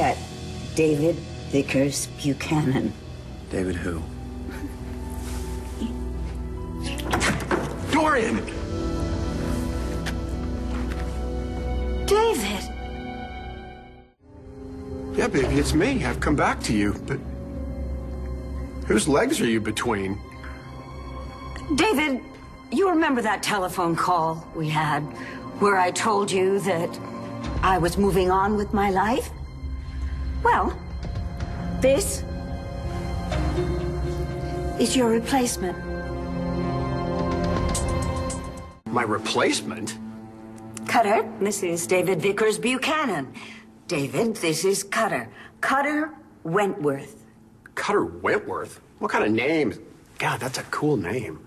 At David Vickers Buchanan. David who? Dorian! David! Yeah, baby, it's me. I've come back to you, but whose legs are you between? David, you remember that telephone call we had where I told you that I was moving on with my life? Well, this is your replacement. My replacement? Cutter, this is David Vickers Buchanan. David, this is Cutter. Cutter Wentworth. Cutter Wentworth? What kind of name? God, that's a cool name.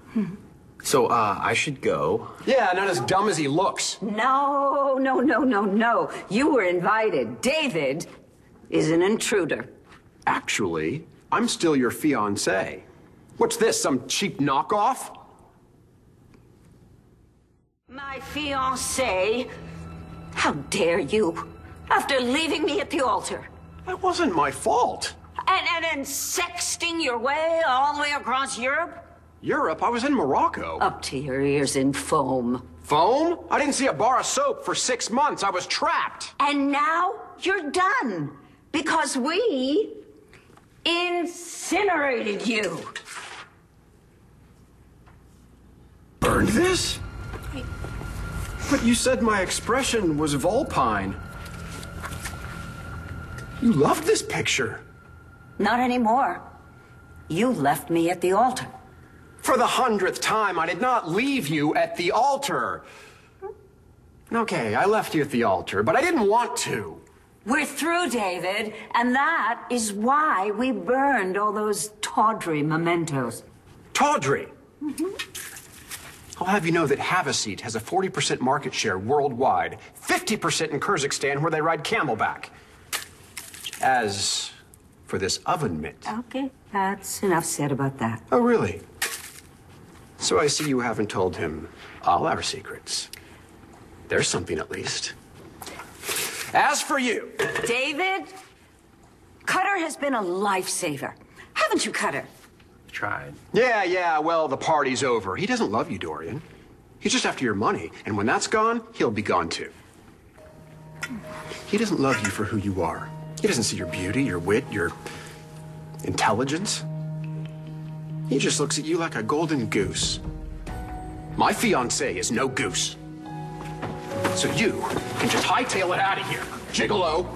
So, I should go. Yeah, not as dumb as he looks. No. You were invited. David is an intruder. Actually, I'm still your fiancé. What's this, some cheap knockoff? My fiancé? How dare you? After leaving me at the altar. That wasn't my fault. And sexting your way all the way across Europe? Europe? I was in Morocco. Up to your ears in foam. Foam? I didn't see a bar of soap for 6 months. I was trapped. And now you're done. Because we incinerated you. Burned this? But you said my expression was vulpine. You loved this picture. Not anymore. You left me at the altar. For the 100th time, I did not leave you at the altar. Okay, I left you at the altar, but I didn't want to. We're through, David, and that is why we burned all those tawdry mementos. Tawdry? I'll have you know that Havasite has a 40% market share worldwide, 50% in Kyrgyzstan where they ride camelback. As for this oven mitt... Okay, that's enough said about that. Oh, really? So I see you haven't told him all our secrets. There's something at least. As for you... David, Cutter has been a lifesaver. Haven't you, Cutter? Tried. Yeah, well, the party's over. He doesn't love you, Dorian. He's just after your money, and when that's gone, he'll be gone too. He doesn't love you for who you are. He doesn't see your beauty, your wit, your intelligence. He just looks at you like a golden goose. My fiancé is no goose. So you can just hightail it out of here, gigolo.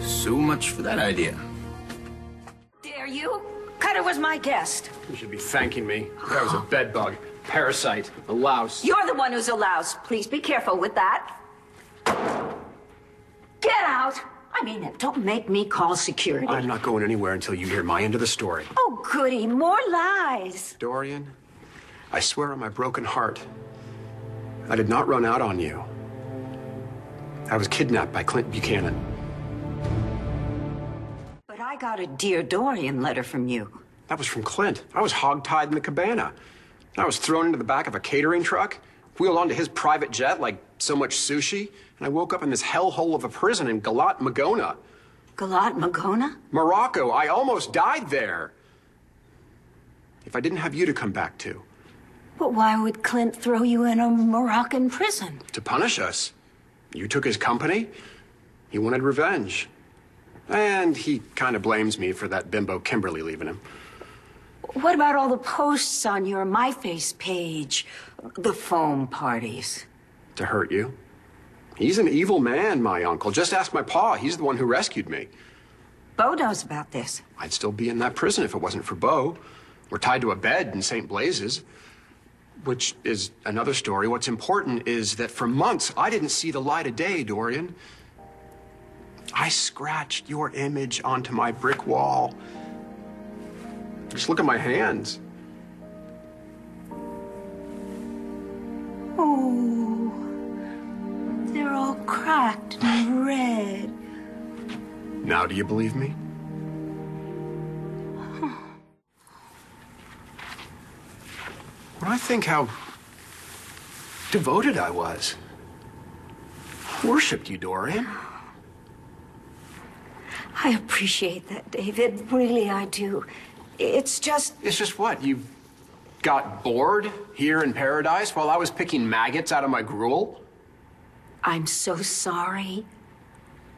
So much for that idea. Dare you? Cutter was my guest. You should be thanking me. That was a bedbug, parasite, a louse. You're the one who's a louse. Please be careful with that. Get out. I mean it. Don't make me call security. I'm not going anywhere until you hear my end of the story. Oh, goody. More lies. Dorian, I swear on my broken heart, I did not run out on you. I was kidnapped by Clint Buchanan. But I got a Dear Dorian letter from you. That was from Clint. I was hogtied in the cabana. I was thrown into the back of a catering truck, wheeled onto his private jet like so much sushi, and I woke up in this hellhole of a prison in Galat Magona. Galat Magona? Morocco. I almost died there. If I didn't have you to come back to. But why would Clint throw you in a Moroccan prison? To punish us. You took his company. He wanted revenge. And he kind of blames me for that bimbo Kimberly leaving him. What about all the posts on your MyFace page? The foam parties. To hurt you. He's an evil man, my uncle. Just ask my pa. He's the one who rescued me. Bo knows about this. I'd still be in that prison if it wasn't for Bo. We're tied to a bed in St. Blaise's. Which is another story. What's important is that for months, I didn't see the light of day, Dorian. I scratched your image onto my brick wall. Just look at my hands. Oh, they're all cracked and red. Now do you believe me? When I think how devoted I was. worshipped you, Dorian. I appreciate that, David. Really, I do. It's just... It's just what? You got bored here in paradise while I was picking maggots out of my gruel? I'm so sorry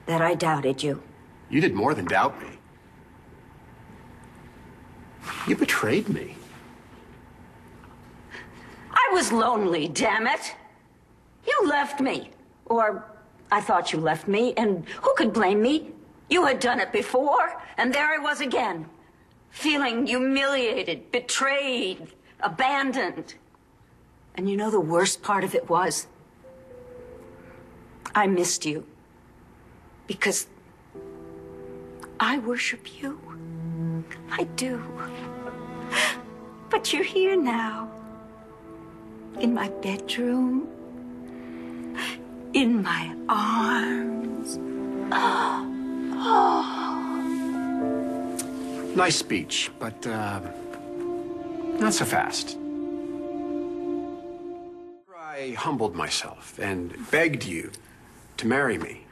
that I doubted you. You did more than doubt me. You betrayed me. I was lonely, damn it. You left me. Or I thought you left me, and who could blame me? You had done it before, and there I was again. Feeling humiliated, betrayed, abandoned. And you know the worst part of it was? I missed you. Because I worship you. I do. But you're here now. In my bedroom. In my arms. Nice speech, but, not so fast. I humbled myself and begged you to marry me.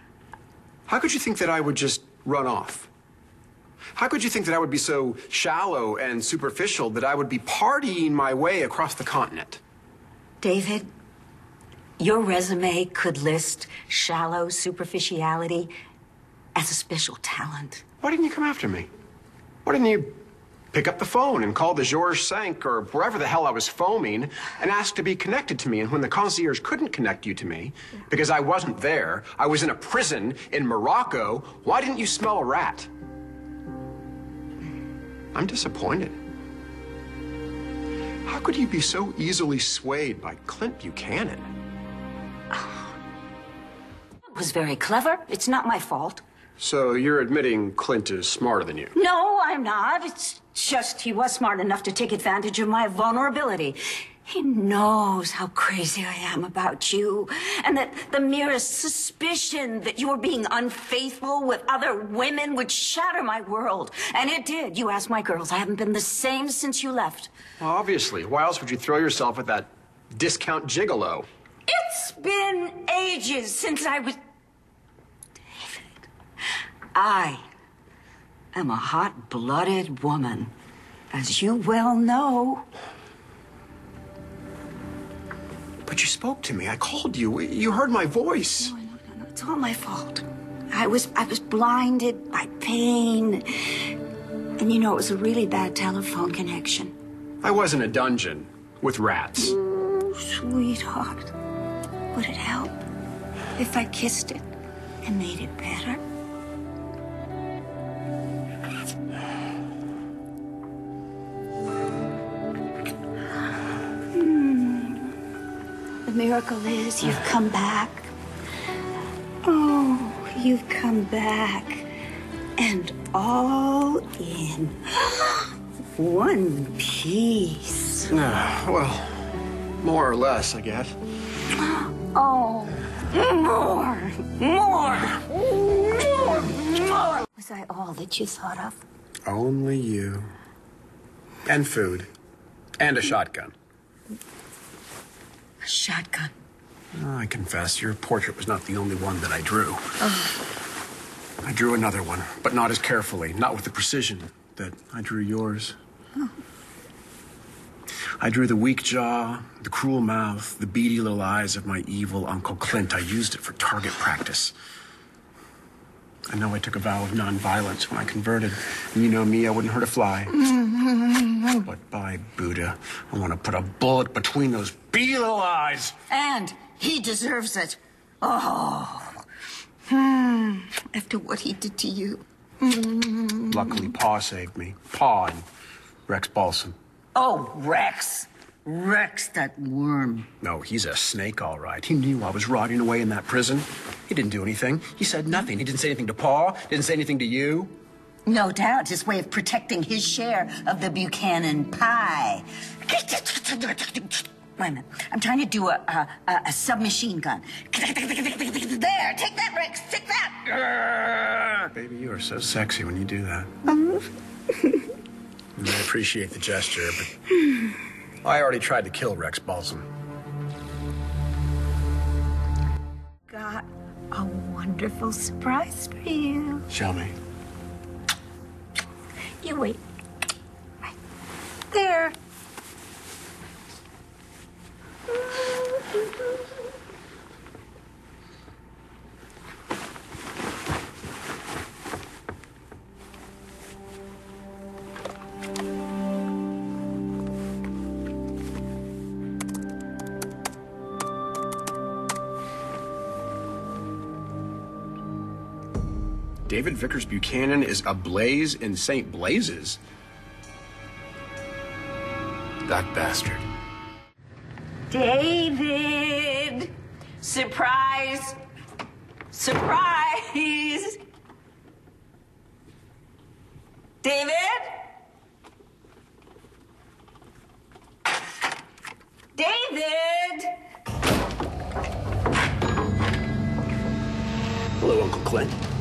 How could you think that I would just run off? How could you think that I would be so shallow and superficial that I would be partying my way across the continent? David, your resume could list shallow superficiality as a special talent. Why didn't you come after me? Why didn't you pick up the phone and call the Georges V or wherever the hell I was foaming and ask to be connected to me? And when the concierge couldn't connect you to me because I wasn't there, I was in a prison in Morocco, why didn't you smell a rat? I'm disappointed. How could you be so easily swayed by Clint Buchanan? It was very clever. It's not my fault. So you're admitting Clint is smarter than you? No, I'm not. It's just he was smart enough to take advantage of my vulnerability. He knows how crazy I am about you, and that the merest suspicion that you were being unfaithful with other women would shatter my world. And it did. You ask my girls. I haven't been the same since you left. Well, obviously. Why else would you throw yourself at that discount gigolo? It's been ages since I was... I am a hot-blooded woman, as you well know. But you spoke to me. I called you. You heard my voice. No, it's all my fault. I was blinded by pain. And you know, it was a really bad telephone connection. I was in a dungeon with rats. Oh, sweetheart. Would it help if I kissed it and made it better? The miracle is you've come back. Oh, you've come back. And all in one piece. Well, more or less, I guess. Oh, more. Was I all that you thought of? Only you. And food. And a shotgun. A shotgun. Oh, I confess, your portrait was not the only one that I drew. Oh. I drew another one, but not as carefully, not with the precision that I drew yours. Oh. I drew the weak jaw, the cruel mouth, the beady little eyes of my evil Uncle Clint. I used it for target practice. I know I took a vow of nonviolence when I converted. And you know me, I wouldn't hurt a fly. But by Buddha, I want to put a bullet between those beady little eyes. And he deserves it. Oh. After what he did to you. Luckily, Pa saved me. Pa and Rex Balsam. Oh, Rex. Rex, that worm. No, he's a snake, all right. He knew I was rotting away in that prison. He didn't do anything. He said nothing. He didn't say anything to Pa. Didn't say anything to you. No doubt, his way of protecting his share of the Buchanan pie. Wait a minute. I'm trying to do a submachine gun. There, take that, Rex. Take that. Baby, you are so sexy when you do that. And I appreciate the gesture, but I already tried to kill Rex Balsam. Got wonderful surprise for you. Show me. You wait. Right there. David Vickers Buchanan is ablaze in St. Blazes. That bastard. David! Surprise! Surprise! David? David! Hello, Uncle Clint.